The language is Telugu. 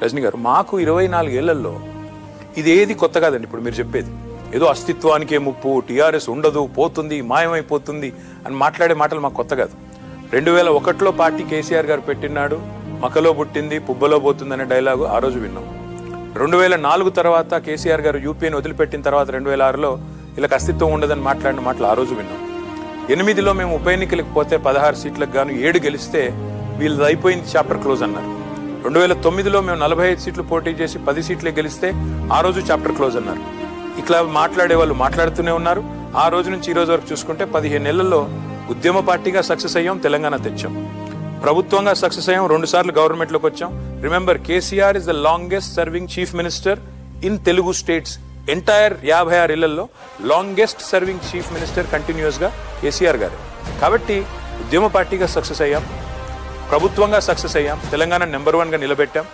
రజనీ గారు, మాకు 24 ఏళ్లలో ఇదేది కొత్త కాదండి. ఇప్పుడు మీరు చెప్పేది ఏదో అస్తిత్వానికే ముప్పు, టీఆర్ఎస్ ఉండదు, పోతుంది, మాయమైపోతుంది అని మాట్లాడే మాటలు మాకు కొత్త కాదు. 2001లో పార్టీ కేసీఆర్ గారు పెట్టినాడు, మకలో పుట్టింది పుబ్బలో పోతుంది అనే డైలాగు ఆ రోజు విన్నాం. 2004 తర్వాత కేసీఆర్ గారు యూపీని వదిలిపెట్టిన తర్వాత 2006లో వీళ్ళకి అస్తిత్వం ఉండదని మాట్లాడిన మాటలు ఆ రోజు విన్నాం. 8లో మేము ఉప ఎన్నికలకు పోతే 16 సీట్లకు గాను 7 గెలిస్తే వీళ్ళది అయిపోయింది, చాప్టర్ క్లోజ్ అన్నారు. 2009లో మేము 45 సీట్లు పోటీ చేసి 10 సీట్లే గెలిస్తే ఆ రోజు చాప్టర్ క్లోజ్ అన్నారు. ఇట్లా మాట్లాడే వాళ్ళు మాట్లాడుతూనే ఉన్నారు. ఆ రోజు నుంచి ఈ రోజు వరకు చూసుకుంటే 15 నెలల్లో ఉద్యమ పార్టీగా సక్సెస్ అయ్యాం, తెలంగాణ తెచ్చాం. ప్రభుత్వంగా సక్సెస్ అయ్యాం, 2 సార్లు గవర్నమెంట్లోకి వచ్చాం. Remember, KCR is the longest serving chief minister in Telugu states. Entire 56 ఏళ్లలో longest serving chief minister continuous గా కేసీఆర్ గారు. కాబట్టి ఉద్యమ పార్టీగా సక్సెస్ అయ్యాం, ప్రభుత్వంగా సక్సెస్ అయ్యాం, తెలంగాణ నెంబర్ 1గా నిలబెట్టాం.